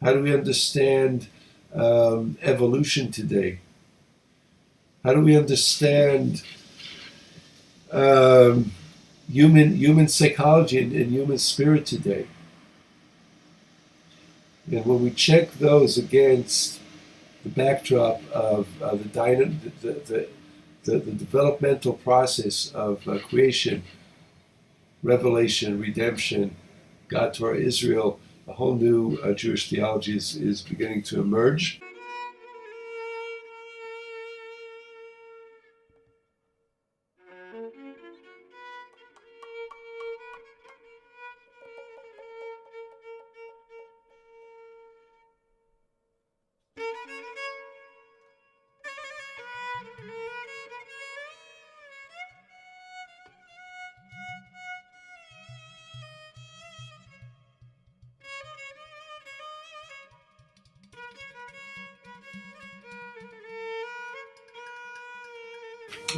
How do we understand evolution today? How do we understand human psychology and human spirit today? And when we check those against the backdrop of the developmental process of creation, revelation, redemption, God, Torah, Israel, a whole new Jewish theology is beginning to emerge.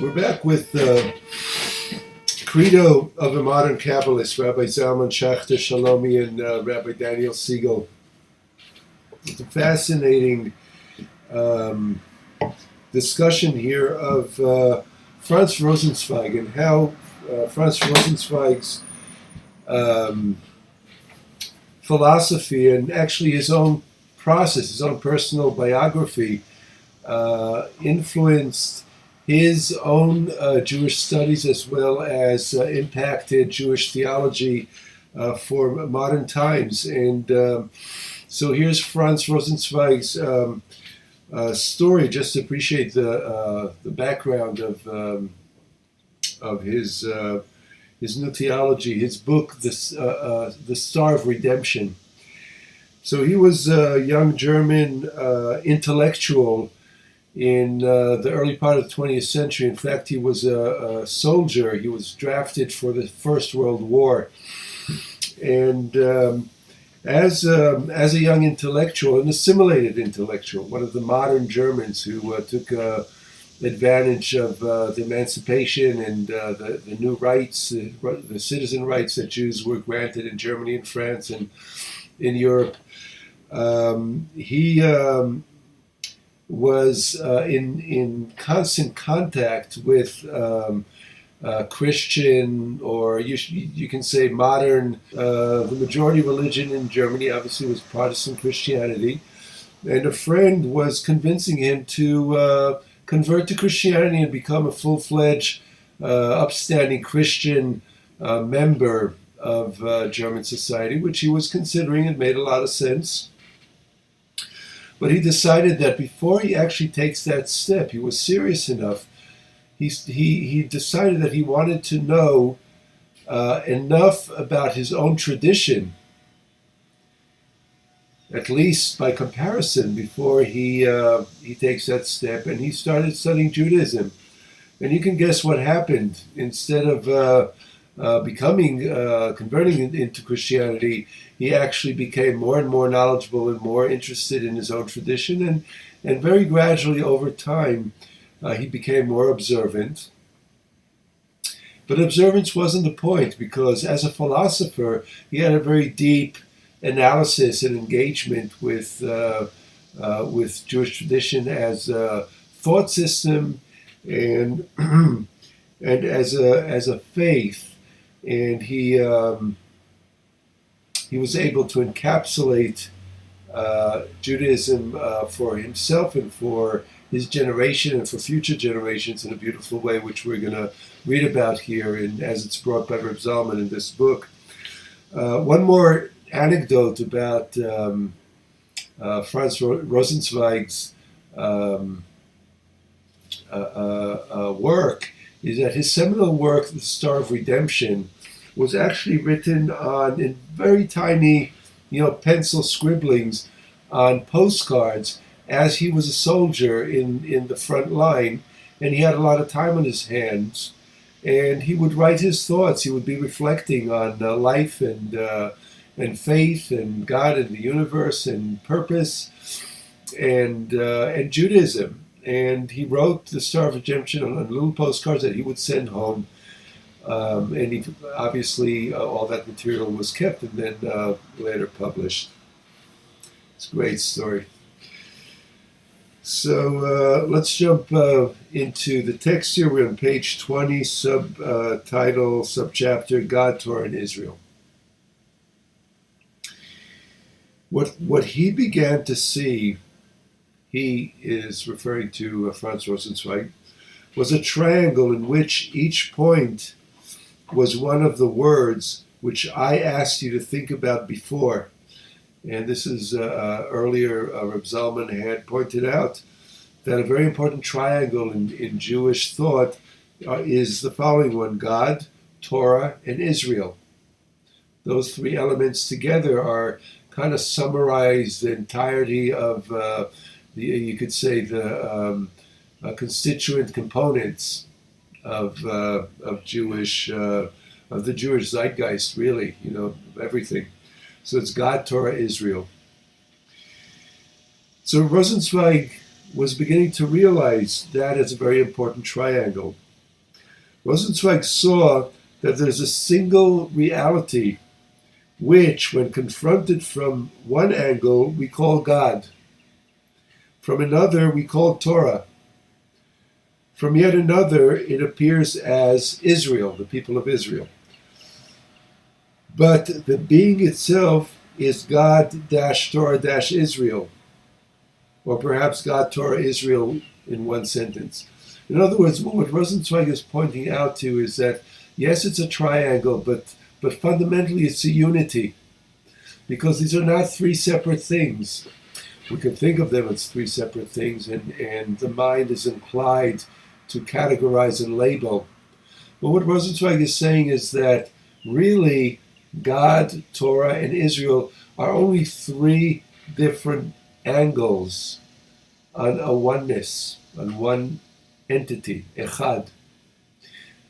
We're back with Credo of a Modern Kabbalist, Rabbi Zalman Schachter Shalomi and Rabbi Daniel Siegel. It's a fascinating discussion here of Franz Rosenzweig and how Franz Rosenzweig's philosophy and actually his own process, his own personal biography, influenced his own Jewish studies as well as impacted Jewish theology for modern times. And so here's Franz Rosenzweig's story, just to appreciate the background of his new theology, his book, The Star of Redemption. So he was a young German intellectual in the early part of the 20th century. In fact, he was a soldier. He was drafted for the First World War. And as a young intellectual, an assimilated intellectual, one of the modern Germans who took advantage of the emancipation and the new rights, the citizen rights that Jews were granted in Germany and France and in Europe, he was in constant contact with Christian, or you can say modern, the majority religion in Germany obviously was Protestant Christianity, and a friend was convincing him to convert to Christianity and become a full-fledged, upstanding Christian member of German society, which he was considering. It made a lot of sense. But he decided that before he actually takes that step, he was serious enough. He decided that he wanted to know enough about his own tradition, at least by comparison, before he takes that step. And he started studying Judaism. And you can guess what happened. Instead of converting into Christianity, he actually became more and more knowledgeable and more interested in his own tradition, and very gradually over time he became more observant. But observance wasn't the point, because as a philosopher he had a very deep analysis and engagement with Jewish tradition as a thought system and and as a faith. And he was able to encapsulate Judaism for himself and for his generation and for future generations in a beautiful way, which we're going to read about here, as it's brought by Reb Zalman in this book. One more anecdote about Franz Rosenzweig's work is that his seminal work, The Star of Redemption, was actually written in very tiny, pencil scribblings on postcards as he was a soldier in the front line, and he had a lot of time on his hands, and he would write his thoughts. He would be reflecting on life and faith and God and the universe and purpose and Judaism. And he wrote The Star of Redemption on little postcards that he would send home. And he, obviously all that material was kept and then later published. It's a great story. So let's jump into the text here. We're on page 20, subtitle, subchapter, God, Torah, and Israel. What he began to see, he is referring to Franz Rosenzweig, was a triangle in which each point was one of the words which I asked you to think about before. And this is earlier, Reb Zalman had pointed out that a very important triangle in Jewish thought is the following one: God, Torah, and Israel. Those three elements together are kind of summarize the entirety of you could say the constituent components of Jewish of the Jewish zeitgeist, really, everything. So it's God, Torah, Israel. So Rosenzweig was beginning to realize that as a very important triangle. Rosenzweig saw that there's a single reality which, when confronted from one angle, we call God. From another, we call Torah. From yet another, it appears as Israel, the people of Israel. But the being itself is God-Torah-Israel, or perhaps God, Torah, Israel in one sentence. In other words, what Rosenzweig is pointing out to is that, yes, it's a triangle, but fundamentally it's a unity, because these are not three separate things. We can think of them as three separate things, and the mind is inclined to categorize and label. But what Rosenzweig is saying is that really God, Torah, and Israel are only three different angles on a oneness, on one entity, echad.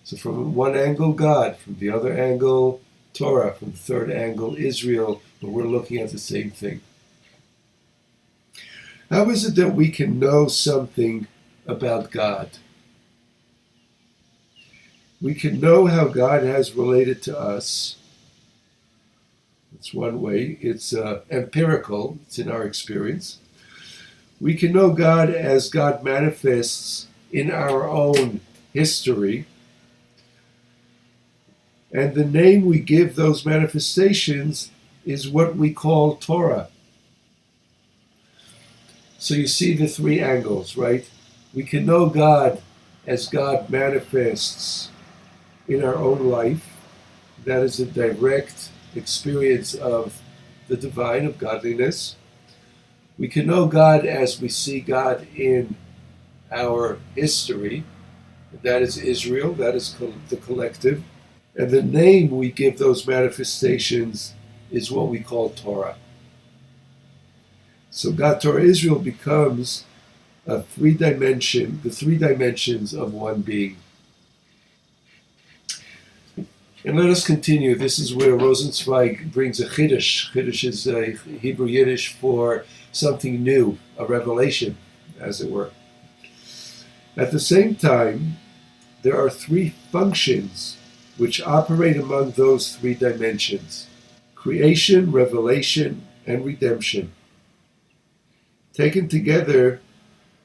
So from one angle, God; from the other angle, Torah; from the third angle, Israel, but we're looking at the same thing. How is it that we can know something about God? We can know how God has related to us. It's one way. It's empirical. It's in our experience. We can know God as God manifests in our own history. And the name we give those manifestations is what we call Torah. So you see the three angles, right? We can know God as God manifests in our own life. That is a direct experience of the divine, of godliness. We can know God as we see God in our history. That is Israel, that is the collective. And the name we give those manifestations is what we call Torah. So God, Torah, Israel becomes the three dimensions of one being. And let us continue. This is where Rosenzweig brings a chiddush. Chiddush is a Hebrew Yiddish for something new, a revelation, as it were. At the same time, there are three functions which operate among those three dimensions: creation, revelation, and redemption. Taken together,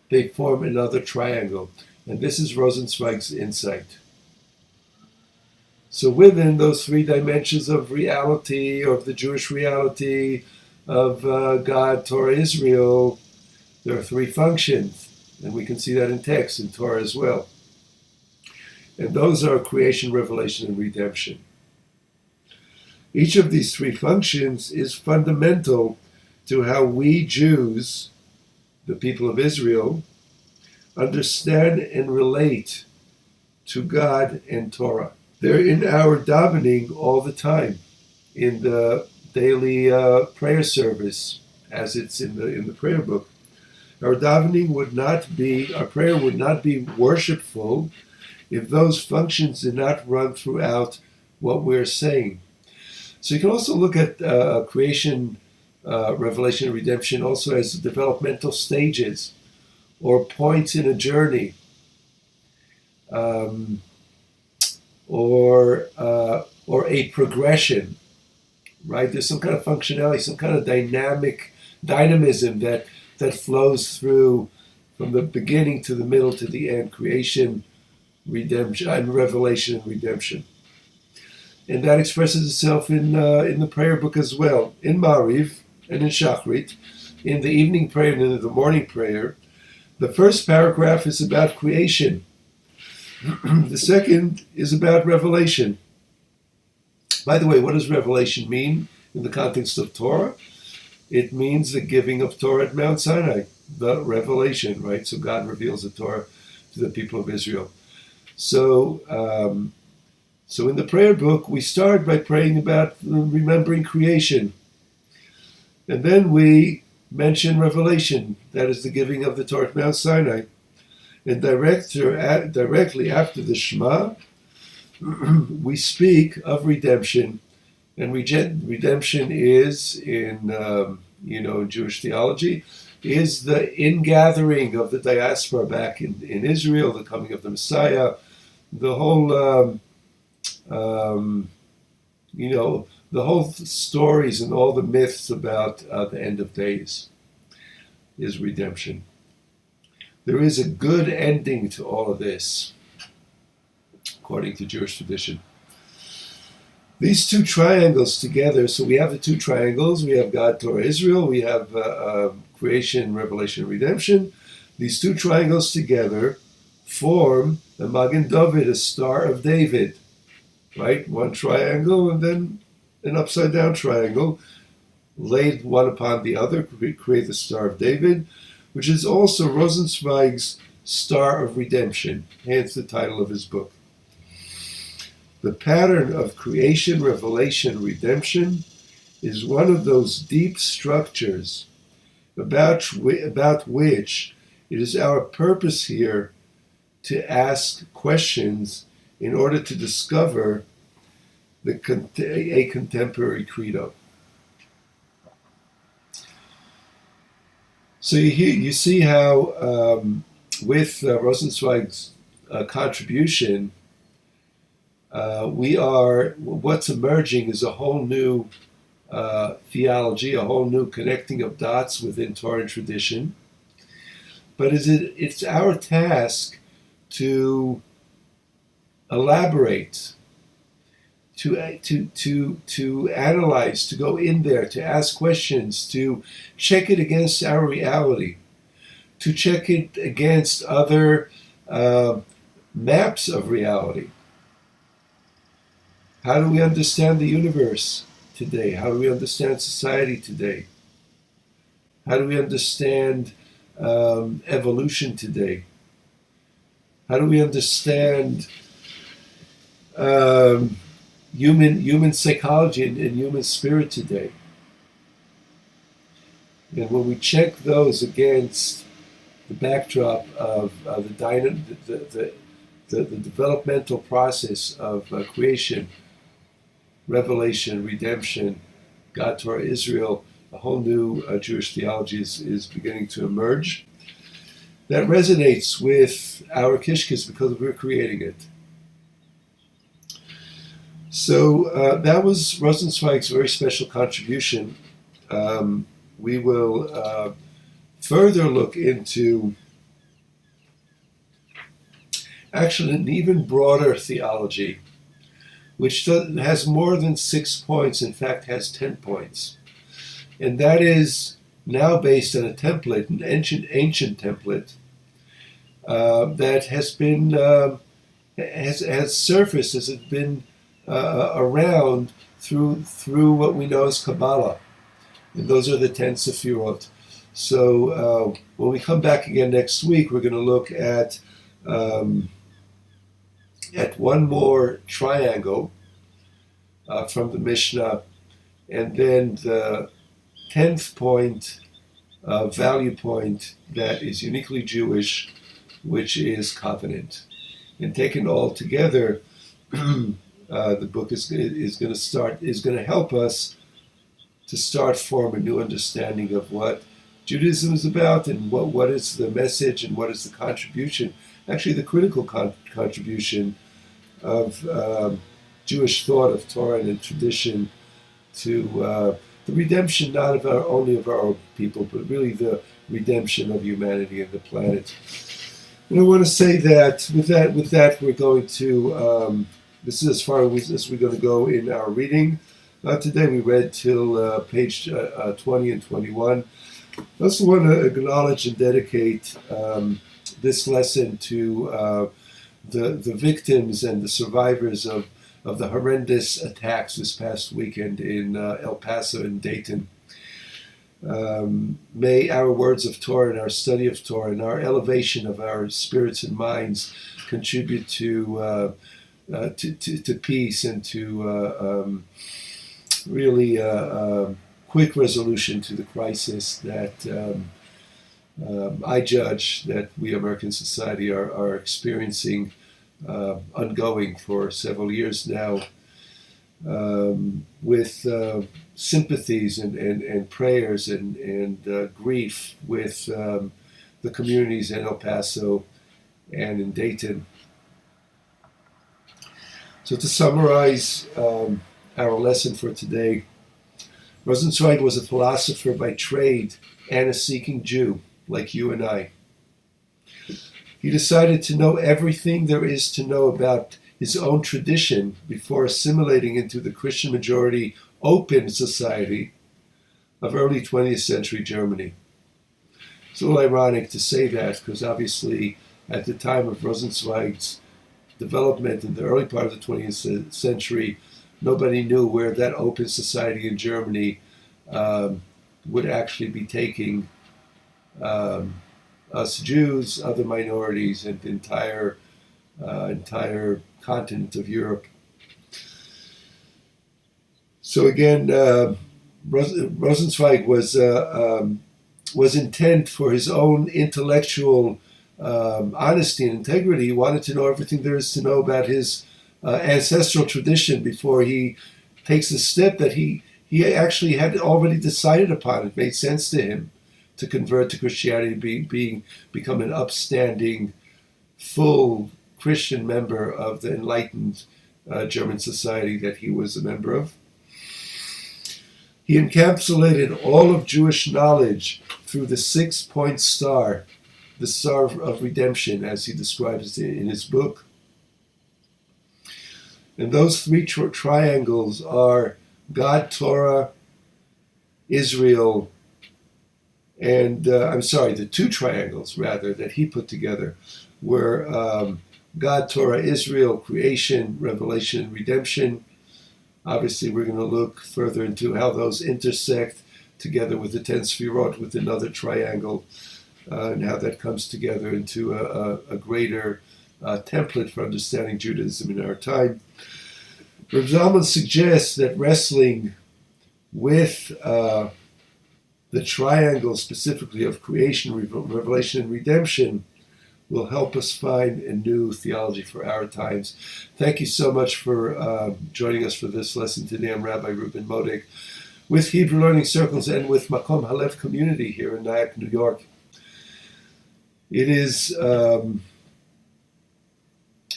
they form another triangle. And this is Rosenzweig's insight. So within those three dimensions of reality, of the Jewish reality, of God, Torah, Israel, there are three functions. And we can see that in text, in Torah as well. And those are creation, revelation, and redemption. Each of these three functions is fundamental to how we Jews, the people of Israel, understand and relate to God and Torah. They're in our davening all the time, in the daily prayer service, as it's in the prayer book. Our davening our prayer would not be worshipful if those functions did not run throughout what we're saying. So you can also look at creation, revelation, and redemption also as developmental stages or points in a journey, or a progression, right? There's some kind of functionality, some kind of dynamic dynamism that flows through from the beginning to the middle to the end, creation, redemption, and revelation and redemption. And that expresses itself in the prayer book as well, in Mariv and in Shachrit, in the evening prayer and in the morning prayer. The first paragraph is about creation. The second is about revelation. By the way, what does revelation mean in the context of Torah? It means the giving of Torah at Mount Sinai, the revelation, right? So God reveals the Torah to the people of Israel. So in the prayer book, we start by praying about remembering creation. And then we mention revelation, that is the giving of the Torah at Mount Sinai. And directly after the Shema, we speak of redemption. And redemption is, in Jewish theology, is the ingathering of the diaspora back in Israel, the coming of the Messiah, the whole the whole stories and all the myths about the end of days is redemption. There is a good ending to all of this, according to Jewish tradition. These two triangles together, so we have the two triangles, we have God, Torah, Israel, we have creation, revelation, redemption. These two triangles together form the Magen David, a Star of David, right? One triangle and then an upside down triangle, laid one upon the other, create the Star of David, which is also Rosenzweig's Star of Redemption, hence the title of his book. The pattern of creation, revelation, redemption is one of those deep structures about which it is our purpose here to ask questions in order to discover a contemporary credo. So you see how with Rosenzweig's contribution, what's emerging is a whole new theology, a whole new connecting of dots within Torah and tradition. But it's our task to elaborate, to analyze, to go in there, to ask questions, to check it against our reality, to check it against other maps of reality. How do we understand the universe today? How do we understand society today? How do we understand evolution today? How do we understand human psychology and human spirit today? And when we check those against the backdrop of the developmental process of creation, revelation, redemption, God, Torah, Israel, a whole new Jewish theology is beginning to emerge. That resonates with our kishkis because we're creating it. So that was Rosenzweig's very special contribution. We will further look into actually an even broader theology, which has more than 6 points, in fact has 10 points. And that is now based on a template, an ancient template, that has been, has surfaced, has been around through what we know as Kabbalah. And those are the 10 Sefirot. So when we come back again next week, we're going to look at one more triangle from the Mishnah, and then the 10th point, value point that is uniquely Jewish, which is covenant. And taken all together, the book is going to help us to start form a new understanding of what Judaism is about and what is the message and what is the contribution, actually the critical contribution of Jewish thought, of Torah and tradition to the redemption not of only of our own people, but really the redemption of humanity and the planet. And I want to say that with that we're going to, this is as far as we're going to go in our reading. Today we read till page 20 and 21. I also want to acknowledge and dedicate this lesson to the victims and the survivors of the horrendous attacks this past weekend in El Paso and Dayton. May our words of Torah and our study of Torah and our elevation of our spirits and minds contribute to peace and to really quick resolution to the crisis that I judge that we American society are experiencing ongoing for several years now, with sympathies and prayers and grief with the communities in El Paso and in Dayton. So to summarize our lesson for today, Rosenzweig was a philosopher by trade and a seeking Jew, like you and I. He decided to know everything there is to know about his own tradition before assimilating into the Christian majority open society of early 20th century Germany. It's a little ironic to say that because obviously at the time of Rosenzweig's development in the early part of the 20th century, nobody knew where that open society in Germany would actually be taking us Jews, other minorities, and the entire continent of Europe. So again, Rosenzweig was intent for his own intellectual honesty and integrity. He wanted to know everything there is to know about his ancestral tradition before he takes the step that he actually had already decided upon. It made sense to him to convert to Christianity, become an upstanding, full Christian member of the enlightened German society that he was a member of. He encapsulated all of Jewish knowledge through the 6-point star, the star of redemption, as he describes it in his book. And those three triangles are God, Torah, Israel, and the two triangles, rather, that he put together were God, Torah, Israel, creation, revelation, and redemption. Obviously, we're going to look further into how those intersect together with the 10 Sfirot, with another triangle, and how that comes together into a greater template for understanding Judaism in our time. Rav Zalman suggests that wrestling with the triangle specifically of creation, revelation, and redemption will help us find a new theology for our times. Thank you so much for joining us for this lesson today. I'm Rabbi Reuben Modig with Hebrew Learning Circles and with Makom Halev Community here in Nyack, New York. It is an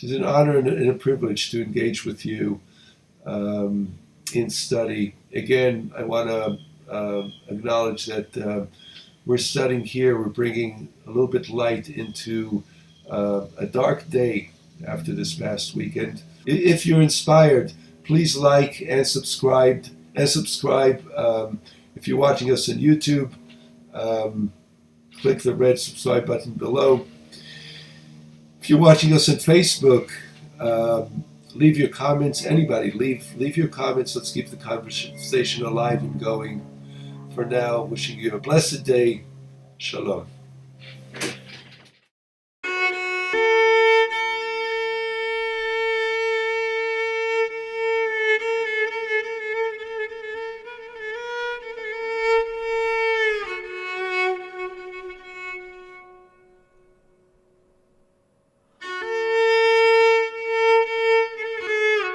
honor and a privilege to engage with you in study. Again, I want to acknowledge that we're studying here, we're bringing a little bit light into a dark day after this past weekend. If you're inspired, please like and subscribe. If you're watching us on YouTube, click the red subscribe button below. If you're watching us on Facebook, leave your comments. Anybody, leave your comments. Let's keep the conversation alive and going. For now, wishing you a blessed day. Shalom.